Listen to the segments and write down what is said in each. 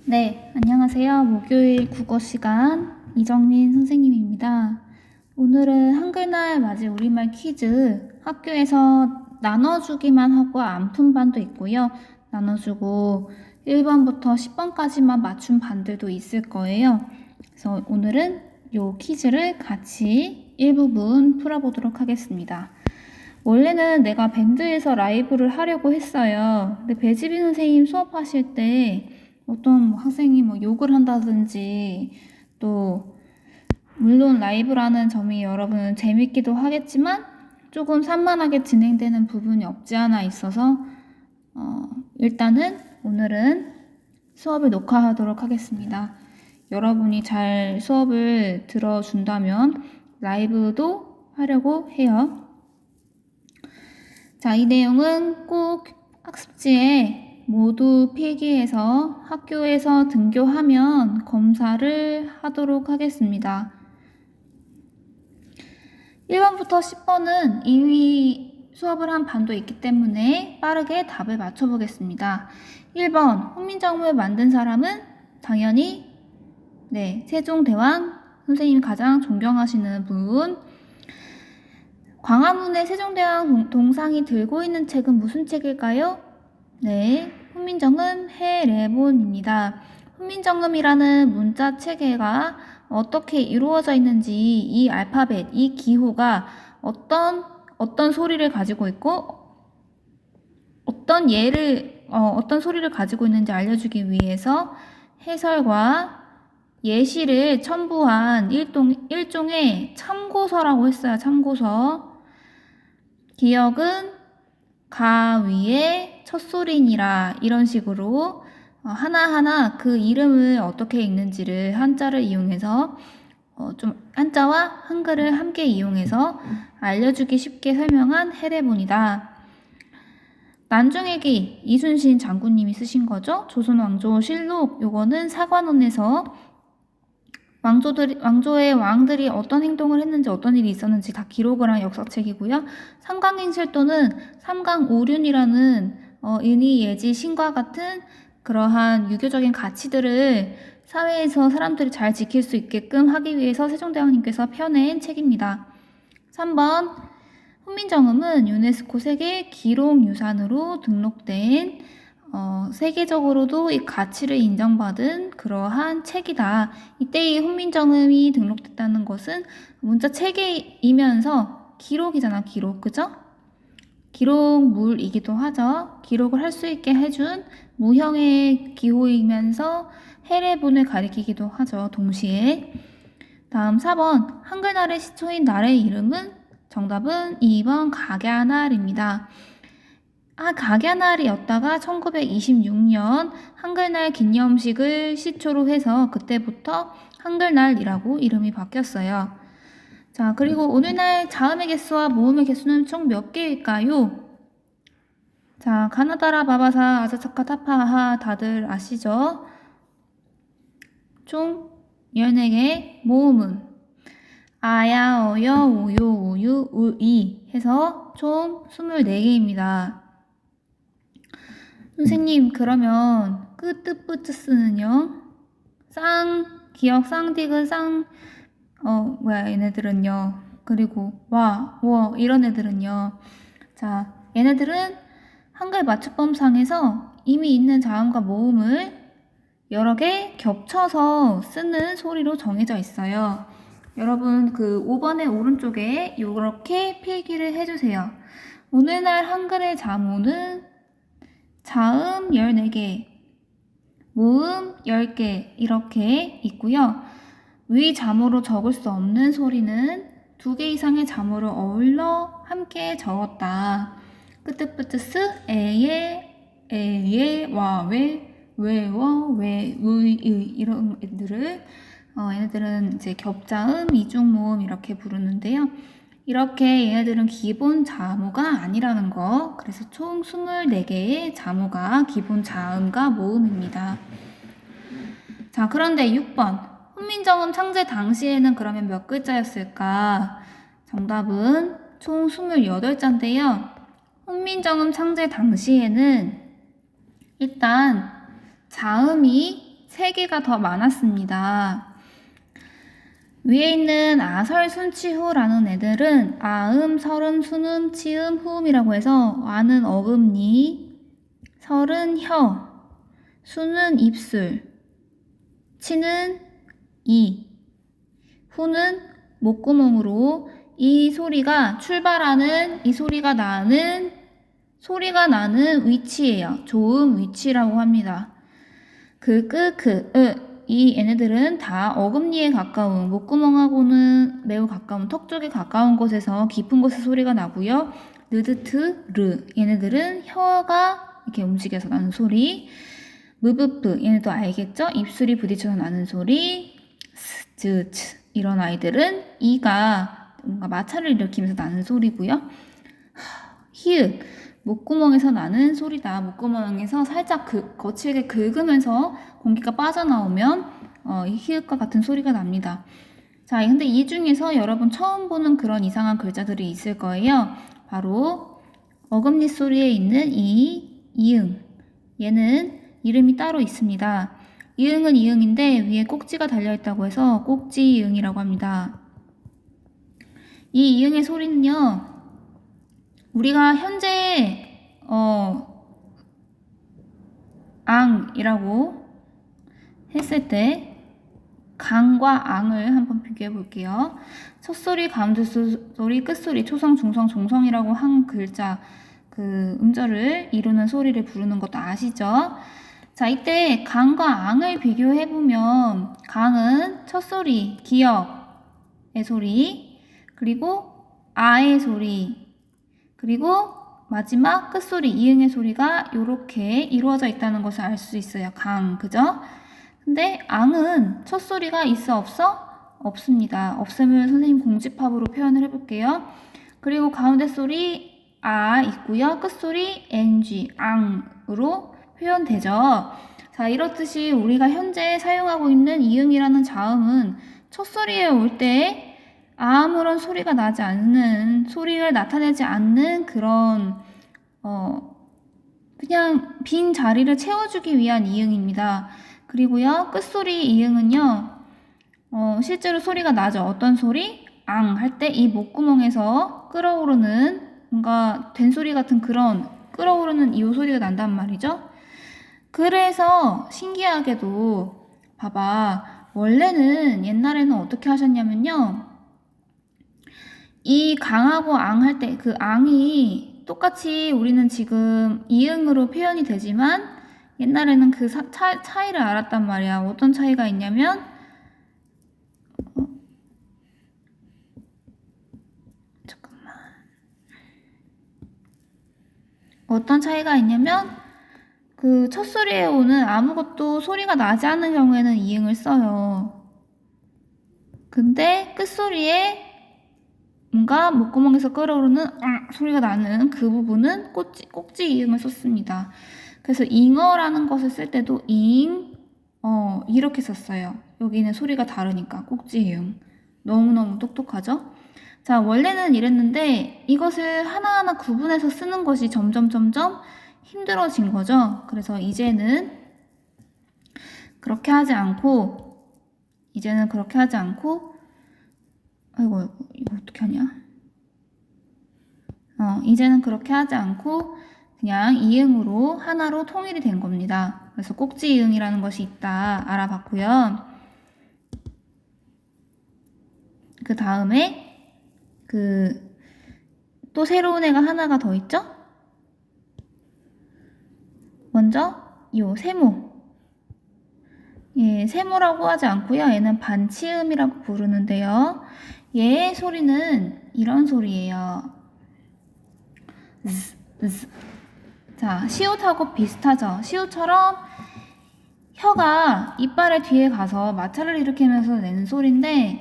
네, 안녕하세요. 목요일 국어 시간 이정민 선생님입니다. 오늘은 한글날 맞이 우리말 퀴즈 학교에서 나눠주기만 하고 안 푼 반도 있고요. 나눠주고 1번부터 10번까지만 맞춘 반들도 있을 거예요. 그래서 오늘은 요 퀴즈를 같이 일부분 풀어보도록 하겠습니다. 원래는 내가 밴드에서 라이브를 하려고 했어요. 근데 배지빈 선생님 수업하실 때 어떤 학생이 욕을 한다든지 또 물론 라이브라는 점이 여러분 재밌기도 하겠지만 조금 산만하게 진행되는 부분이 없지 않아 있어서 일단은 오늘은 수업을 녹화하도록 하겠습니다. 여러분이 잘 수업을 들어준다면 라이브도 하려고 해요. 자, 이 내용은 꼭 학습지에 모두 필기해서 학교에서 등교하면 검사를 하도록 하겠습니다. 1번부터 10번은 이미 수업을 한 반도 있기 때문에 빠르게 답을 맞춰보겠습니다. 1번, 훈민정음을 만든 사람은 당연히 세종대왕 선생님 가장 존경하시는 분. 광화문에 세종대왕 동상이 들고 있는 책은 무슨 책일까요? 네, 훈민정음 해례본입니다. 훈민정음이라는 문자 체계가 어떻게 이루어져 있는지 이 알파벳, 이 기호가 어떤 소리를 가지고 있고 어떤 소리를 가지고 있는지 알려주기 위해서 해설과 예시를 첨부한 일종의 참고서라고 했어요. 참고서. 기억은 가 위에 첫소리니라 이런 식으로 하나하나 그 이름을 어떻게 읽는지를 한자를 이용해서 좀 한자와 한글을 함께 이용해서 알려주기 쉽게 설명한 해례본이다. 난중일기 이순신 장군님이 쓰신 거죠. 조선왕조실록 요거는 사관원에서 왕조의 왕들이 어떤 행동을 했는지 어떤 일이 있었는지 다 기록을 한 역사책이고요. 삼강행실도는 삼강오륜이라는 은희, 예지, 신과 같은 그러한 유교적인 가치들을 사회에서 사람들이 잘 지킬 수 있게끔 하기 위해서 세종대왕님께서 펴낸 책입니다. 3번 훈민정음은 유네스코 세계 기록유산으로 등록된 세계적으로도 이 가치를 인정받은 그러한 책이다. 이때 이 훈민정음이 등록됐다는 것은 문자 체계이면서 기록이잖아, 기록. 그죠? 기록물이기도 하죠. 기록을 할 수 있게 해준 무형의 기호이면서 해례본을 가리키기도 하죠, 동시에. 다음 4번 한글날의 시초인 날의 이름은 정답은 2번 각야날입니다. 각야날이었다가 1926년 한글날 기념식을 시초로 해서 그때부터 한글날이라고 이름이 바뀌었어요. 자, 그리고 오늘날 자음의 개수와 모음의 개수는 총 몇 개일까요? 자, 가나다라 바바사 아자차카 타파하 다들 아시죠? 총 14개, 모음은 아야, 어여, 우요, 우유, 우이 해서 총 24개입니다. 선생님, 그러면 끄뜨뿌뜨스는요? 기억, 쌍디귿, 얘네들은요. 그리고 와, 워 이런 애들은요. 자, 얘네들은 한글 맞춤법상에서 이미 있는 자음과 모음을 여러 개 겹쳐서 쓰는 소리로 정해져 있어요. 여러분 그 5번의 오른쪽에 이렇게 필기를 해주세요. 오늘날 한글의 자모는 자음 14개, 모음 10개 이렇게 있고요. 위 자모로 적을 수 없는 소리는 2개 이상의 자모를 어울러 함께 적었다. 끄뜨뿌뜨스, 에예, 와웨, 왜워, 왜, 의, 이런 애들을 얘네들은 이제 겹자음, 이중모음 이렇게 부르는데요. 이렇게 얘네들은 기본 자모가 아니라는 거. 그래서 총 24개의 자모가 기본 자음과 모음입니다. 자, 그런데 6번. 훈민정음 창제 당시에는 그러면 몇 글자였을까? 정답은 총 28자인데요. 훈민정음 창제 당시에는 일단 자음이 3개가 더 많았습니다. 위에 있는 아설, 순치후라는 애들은 아음, 설음, 순음, 치음, 후음이라고 해서 아는 어금니, 설은 혀, 수는 입술, 치는 이, 후는 목구멍으로 이 소리가 출발하는, 이 소리가 나는 위치예요. 조음 위치라고 합니다. 이 얘네들은 다 어금니에 가까운, 목구멍하고는 매우 가까운, 턱 쪽에 가까운 곳에서 깊은 곳에 소리가 나고요. 얘네들은 혀가 이렇게 움직여서 나는 소리. 얘네도 알겠죠? 입술이 부딪혀서 나는 소리. 이런 아이들은 이가 뭔가 마찰을 일으키면서 나는 소리고요. 목구멍에서 나는 소리다. 목구멍에서 살짝 거칠게 긁으면서 공기가 빠져나오면 이 히읗과 같은 소리가 납니다. 자, 근데 이 중에서 여러분 처음 보는 그런 이상한 글자들이 있을 거예요. 바로 어금니 소리에 있는 이응. 얘는 이름이 따로 있습니다. 이응은 이응인데 위에 꼭지가 달려있다고 해서 꼭지이응이라고 합니다. 이 이응의 소리는요. 우리가 현재 앙이라고 했을 때 강과 앙을 한번 비교해 볼게요. 첫소리, 가운데소리, 끝소리, 초성, 중성, 종성이라고 한 글자 그 음절을 이루는 소리를 부르는 것도 아시죠? 자, 이때 강과 앙을 비교해 보면 강은 첫소리, 기역의 소리, 그리고 아의 소리, 그리고 마지막 끝소리, 이응의 소리가 이렇게 이루어져 있다는 것을 알 수 있어요. 그죠? 근데 앙은 첫 소리가 있어 없어? 없습니다. 없음을 선생님 공집합으로 표현을 해볼게요. 그리고 가운데 소리 아 있고요. 끝소리 ng, 앙으로 표현되죠. 자, 이렇듯이 우리가 현재 사용하고 있는 이응이라는 자음은 첫 소리에 올 때 아무런 소리가 나지 않는, 소리를 나타내지 않는 그런 그냥 빈 자리를 채워주기 위한 이응입니다. 그리고요, 끝소리 이응은요, 실제로 소리가 나죠. 어떤 소리? 앙 할 때 이 목구멍에서 끓어오르는 뭔가 된소리 같은 그런 끓어오르는 이 소리가 난단 말이죠. 그래서 신기하게도 봐봐. 원래는 옛날에는 어떻게 하셨냐면요. 이 강하고 앙 할 때 그 앙이 똑같이 우리는 지금 이응으로 표현이 되지만 옛날에는 그 차이를 알았단 말이야. 어떤 차이가 있냐면 잠깐만. 어떤 차이가 있냐면 그 첫 소리에 오는 아무것도 소리가 나지 않는 경우에는 이응을 써요. 근데 끝소리에 뭔가 목구멍에서 끓어오르는 소리가 나는 그 부분은 꼭지 이응을 썼습니다. 그래서 잉어라는 것을 쓸 때도 이렇게 썼어요. 여기는 소리가 다르니까 꼭지 이응. 너무너무 똑똑하죠? 자, 원래는 이랬는데 이것을 하나하나 구분해서 쓰는 것이 점점 힘들어진 거죠. 그래서 이제는 그렇게 하지 않고 아이고, 이거 어떻게 하냐? 이제는 그렇게 하지 않고 그냥 이응으로 하나로 통일이 된 겁니다. 그래서 꼭지 이응이라는 것이 있다 알아봤고요. 그 다음에 또 새로운 애가 하나가 더 있죠? 먼저 요 세모. 예, 세모라고 하지 않고요. 얘는 반치음이라고 부르는데요. 얘의 소리는 이런 소리예요. 자, 시옷하고 비슷하죠? 시옷처럼 혀가 이빨의 뒤에 가서 마찰을 일으키면서 내는 소리인데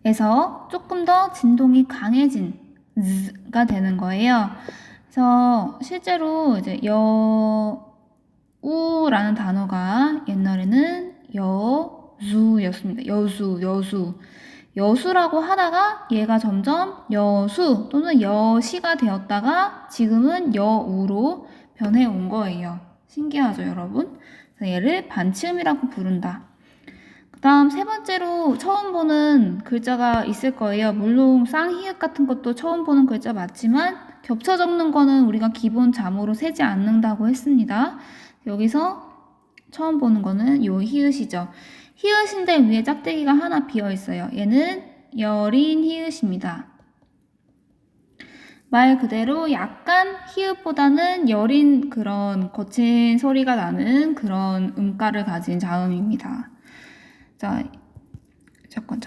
에서 조금 더 진동이 강해진 가 되는 거예요. 그래서 실제로 이제 여우라는 단어가 옛날에는 여수였습니다. 여수라고 하다가 얘가 점점 여수 또는 여시가 되었다가 지금은 여우로 변해 온 거예요. 신기하죠, 여러분? 그래서 얘를 반치음이라고 부른다. 그 다음 세 번째로 처음 보는 글자가 있을 거예요. 물론 쌍히읗 같은 것도 처음 보는 글자 맞지만 겹쳐 적는 거는 우리가 기본 자모로 세지 않는다고 했습니다. 여기서 처음 보는 거는 요 히읗이죠. 히읗인데 위에 짝대기가 하나 비어 있어요. 얘는 여린 히읗입니다. 말 그대로 약간 히읗보다는 여린 그런 거친 소리가 나는 그런 음가를 가진 자음입니다. 자, 잠깐.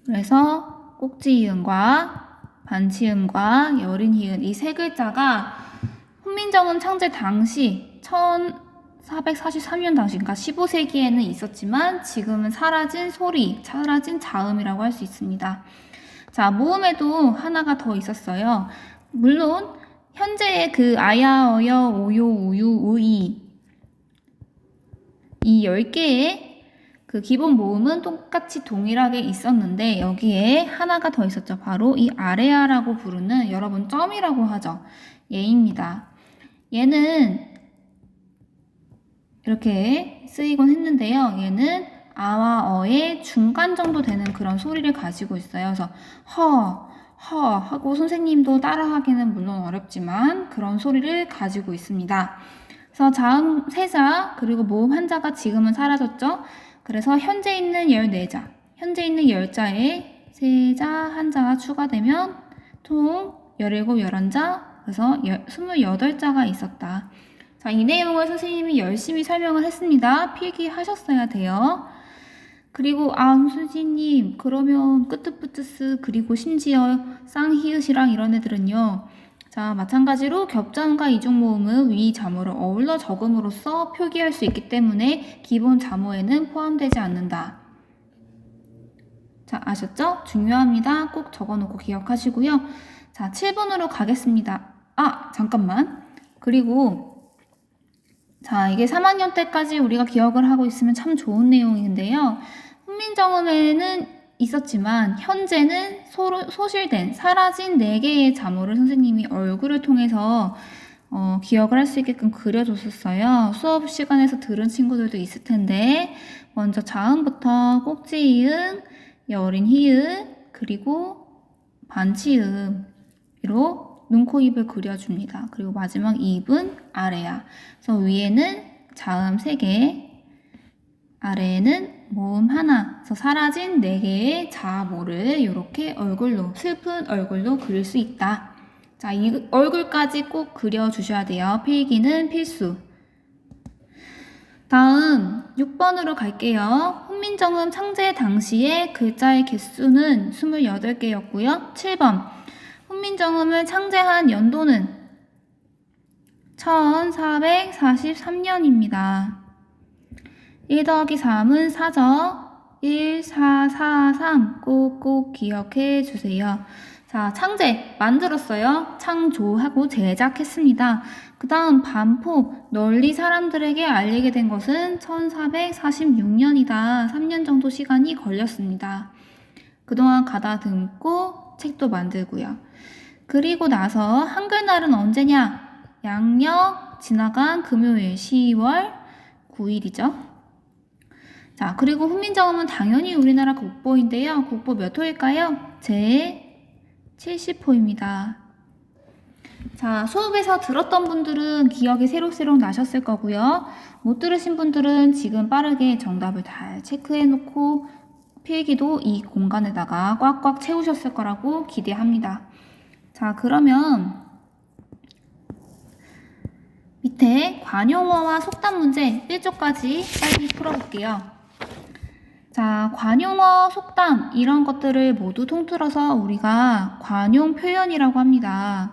그래서 꼭지이음과 반치음과 여린 히읗 이 세 글자가 훈민정음 창제 당시 1443년 당시, 그러니까 15세기에는 있었지만 지금은 사라진 소리, 사라진 자음이라고 할 수 있습니다. 자, 모음에도 하나가 더 있었어요. 물론 현재의 그 아야, 어여, 오요, 우유, 우이 이 10개의 그 기본 모음은 똑같이 동일하게 있었는데 여기에 하나가 더 있었죠. 바로 이 아레아라고 부르는 여러분 점이라고 하죠. 얘입니다. 얘는 이렇게 쓰이곤 했는데요. 얘는 아와 어의 중간 정도 되는 그런 소리를 가지고 있어요. 그래서 허 하고 선생님도 따라하기는 물론 어렵지만 그런 소리를 가지고 있습니다. 그래서 자음 세자 그리고 모음 한자가 지금은 사라졌죠. 그래서 현재 있는 14자, 현재 있는 10자에 세자 한자가 추가되면 총 17, 11자, 그래서 28자가 있었다. 자, 이 내용을 선생님이 열심히 설명을 했습니다. 필기하셨어야 돼요. 그리고 선생님 그러면 끄트프트스 그리고 심지어 쌍히읗이랑 이런 애들은요. 자, 마찬가지로 겹자음과 이중모음은 위 자모를 어울러 적음으로써 표기할 수 있기 때문에 기본 자모에는 포함되지 않는다. 자, 아셨죠? 중요합니다. 꼭 적어놓고 기억하시고요. 자, 7번으로 가겠습니다. 잠깐만. 그리고 자, 이게 3학년 때까지 우리가 기억을 하고 있으면 참 좋은 내용인데요. 훈민정음에는 있었지만 현재는 소실된 사라진 4개의 자모를 선생님이 얼굴을 통해서 기억을 할 수 있게끔 그려줬었어요. 수업 시간에서 들은 친구들도 있을 텐데 먼저 자음부터 꼭지이음, 여린 히읗, 그리고 반치음으로 눈, 코, 입을 그려줍니다. 그리고 마지막 입은 아래야. 그래서 위에는 자음 3개, 아래에는 모음 하나. 그래서 사라진 4개의 자모를 이렇게 얼굴로, 슬픈 얼굴로 그릴 수 있다. 자, 이 얼굴까지 꼭 그려주셔야 돼요. 필기는 필수. 다음 6번으로 갈게요. 훈민정음 창제 당시에 글자의 개수는 28개였고요. 7번 훈민정음을 창제한 연도는 1443년입니다. 1 더하기 3은 4죠. 1443 꼭꼭 기억해 주세요. 자, 창제 만들었어요. 창조하고 제작했습니다. 그 다음 반포 널리 사람들에게 알리게 된 것은 1446년이다. 3년 정도 시간이 걸렸습니다. 그동안 가다듬고 책도 만들고요. 그리고 나서 한글날은 언제냐? 양력 지나간 금요일 10월 9일이죠. 자, 그리고 훈민정음은 당연히 우리나라 국보인데요. 국보 몇 호일까요? 제 70호입니다. 자, 수업에서 들었던 분들은 기억이 새록새록 나셨을 거고요. 못 들으신 분들은 지금 빠르게 정답을 잘 체크해 놓고 필기도 이 공간에다가 꽉꽉 채우셨을 거라고 기대합니다. 자, 그러면 밑에 관용어와 속담 문제 1조까지 빨리 풀어볼게요. 자, 관용어, 속담 이런 것들을 모두 통틀어서 우리가 관용 표현이라고 합니다.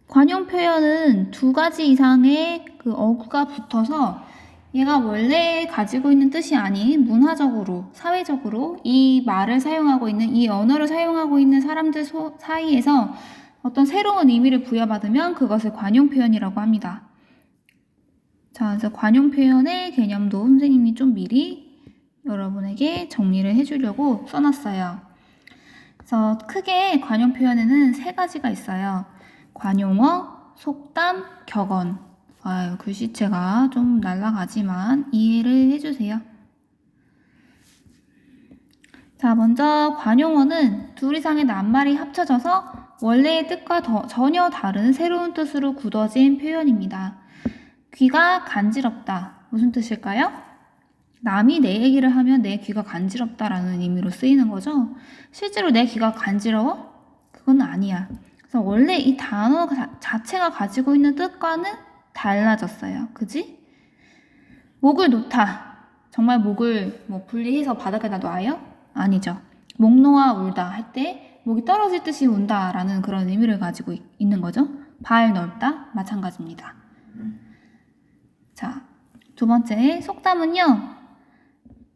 관용 표현은 2가지 이상의 그 어구가 붙어서 얘가 원래 가지고 있는 뜻이 아닌 문화적으로, 사회적으로 이 말을 사용하고 있는, 이 언어를 사용하고 있는 사람들 사이에서 어떤 새로운 의미를 부여받으면 그것을 관용 표현이라고 합니다. 자, 그래서 관용 표현의 개념도 선생님이 좀 미리 여러분에게 정리를 해주려고 써놨어요. 그래서 크게 관용 표현에는 3가지가 있어요. 관용어, 속담, 격언. 아유, 글씨체가 좀 날아가지만 이해를 해주세요. 자, 먼저 관용어는 둘 이상의 낱말이 합쳐져서 원래의 뜻과 전혀 다른 새로운 뜻으로 굳어진 표현입니다. 귀가 간지럽다. 무슨 뜻일까요? 남이 내 얘기를 하면 내 귀가 간지럽다라는 의미로 쓰이는 거죠. 실제로 내 귀가 간지러워? 그건 아니야. 그래서 원래 이 단어 자체가 가지고 있는 뜻과는 달라졌어요. 그지? 목을 놓다. 정말 목을 분리해서 바닥에다 놔요? 아니죠. 목 놓아 울다 할 때 목이 떨어질 듯이 운다라는 그런 의미를 가지고 있는 거죠. 발 넓다 마찬가지입니다. 자, 두 번째 속담은요.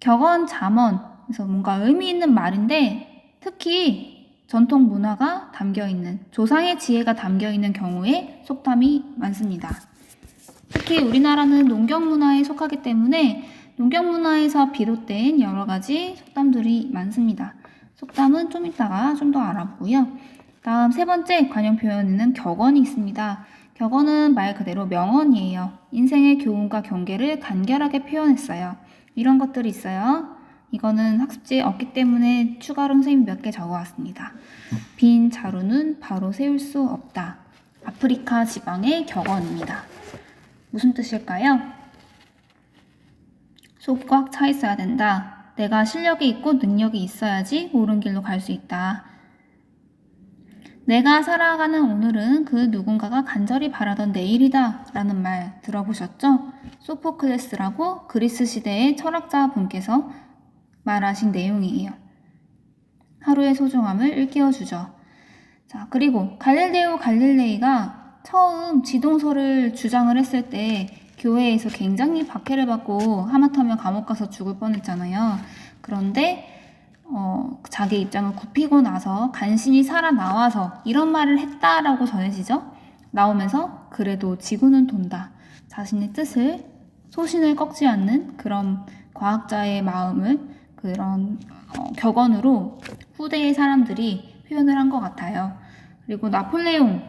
격언, 잠언. 그래서 뭔가 의미 있는 말인데 특히 전통 문화가 담겨있는 조상의 지혜가 담겨있는 경우에 속담이 많습니다. 특히 우리나라는 농경 문화에 속하기 때문에 농경 문화에서 비롯된 여러 가지 속담들이 많습니다. 속담은 좀 이따가 좀 더 알아보고요. 다음 세 번째 관용 표현에는 격언이 있습니다. 격언은 말 그대로 명언이에요. 인생의 교훈과 경계를 간결하게 표현했어요. 이런 것들이 있어요. 이거는 학습지에 없기 때문에 추가로 선생님이 몇 개 적어왔습니다. 빈 자루는 바로 세울 수 없다. 아프리카 지방의 격언입니다. 무슨 뜻일까요? 속 꽉 차 있어야 된다. 내가 실력이 있고 능력이 있어야지 옳은 길로 갈 수 있다. 내가 살아가는 오늘은 그 누군가가 간절히 바라던 내일이다 라는 말 들어보셨죠? 소포클레스라고 그리스 시대의 철학자 분께서 말하신 내용이에요. 하루의 소중함을 일깨워주죠. 자, 그리고 갈릴레오 갈릴레이가 처음 지동설을 주장을 했을 때 교회에서 굉장히 박해를 받고 하마터면 감옥 가서 죽을 뻔했잖아요. 그런데 자기 입장을 굽히고 나서 간신히 살아나와서 이런 말을 했다라고 전해지죠. 나오면서 그래도 지구는 돈다. 자신의 뜻을 소신을 꺾지 않는 그런 과학자의 마음을 그런 격언으로 후대의 사람들이 표현을 한 것 같아요. 그리고 나폴레옹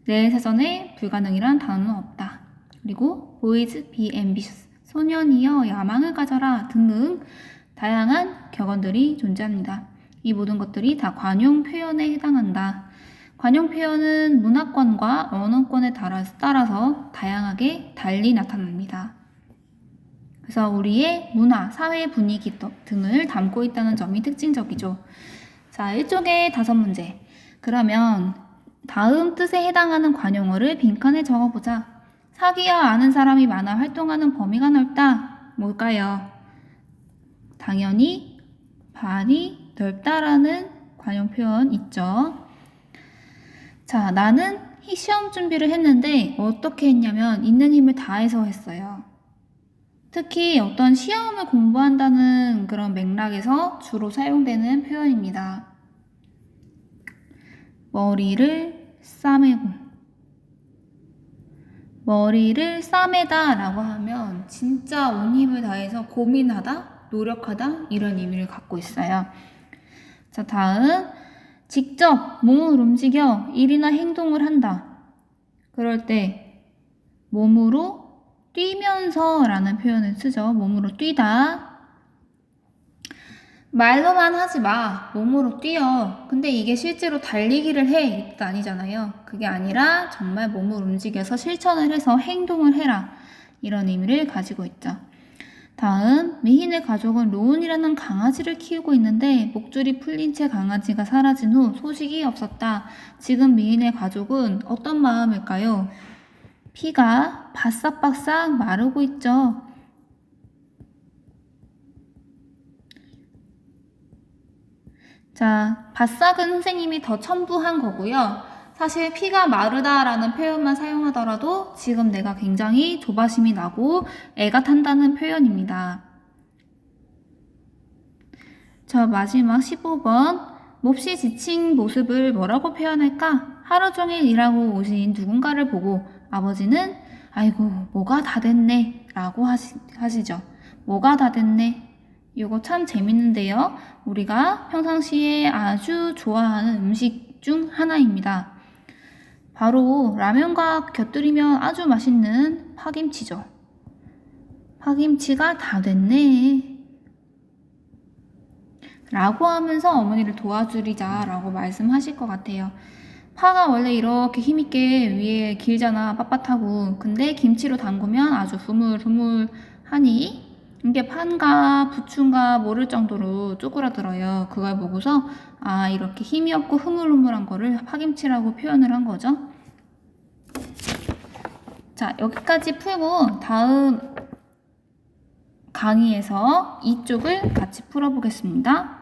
내 사전에 불가능이란 단어는 없다. 그리고 boys be ambitious 소년이여 야망을 가져라 등등 다양한 격언들이 존재합니다. 이 모든 것들이 다 관용 표현에 해당한다. 관용 표현은 문화권과 언어권에 따라서 다양하게 달리 나타납니다. 그래서 우리의 문화, 사회 분위기 등을 담고 있다는 점이 특징적이죠. 자, 1쪽에 5문제. 그러면 다음 뜻에 해당하는 관용어를 빈칸에 적어보자. 사귀어 아는 사람이 많아 활동하는 범위가 넓다. 뭘까요? 당연히 발이 넓다라는 관용 표현 있죠. 자, 나는 시험 준비를 했는데 어떻게 했냐면 있는 힘을 다해서 했어요. 특히 어떤 시험을 공부한다는 그런 맥락에서 주로 사용되는 표현입니다. 머리를 싸매고 머리를 싸매다 라고 하면 진짜 온 힘을 다해서 고민하다, 노력하다 이런 의미를 갖고 있어요. 자, 다음 직접 몸을 움직여 일이나 행동을 한다. 그럴 때 몸으로 뛰면서 라는 표현을 쓰죠. 몸으로 뛰다. 말로만 하지 마. 몸으로 뛰어. 근데 이게 실제로 달리기를 해. 이 뜻 아니잖아요. 그게 아니라 정말 몸을 움직여서 실천을 해서 행동을 해라. 이런 의미를 가지고 있죠. 다음, 미희네 가족은 로운이라는 강아지를 키우고 있는데 목줄이 풀린 채 강아지가 사라진 후 소식이 없었다. 지금 미희네 가족은 어떤 마음일까요? 피가 바싹바싹 마르고 있죠. 자, 바싹은 선생님이 더 첨부한 거고요. 사실 피가 마르다라는 표현만 사용하더라도 지금 내가 굉장히 조바심이 나고 애가 탄다는 표현입니다. 자, 마지막 15번. 몹시 지친 모습을 뭐라고 표현할까? 하루 종일 일하고 오신 누군가를 보고 아버지는 아이고 뭐가 다 됐네 라고 하시죠. 뭐가 다 됐네. 이거 참 재밌는데요. 우리가 평상시에 아주 좋아하는 음식 중 하나입니다. 바로 라면과 곁들이면 아주 맛있는 파김치죠. 파김치가 다 됐네. 라고 하면서 어머니를 도와주리자 라고 말씀하실 것 같아요. 파가 원래 이렇게 힘있게 위에 길잖아, 빳빳하고. 근데 김치로 담그면 아주 흐물흐물하니 이게 판가 부추인가 모를 정도로 쪼그라들어요. 그걸 보고서 아, 이렇게 힘이 없고 흐물흐물한 거를 파김치라고 표현을 한 거죠. 자, 여기까지 풀고 다음 강의에서 이쪽을 같이 풀어보겠습니다.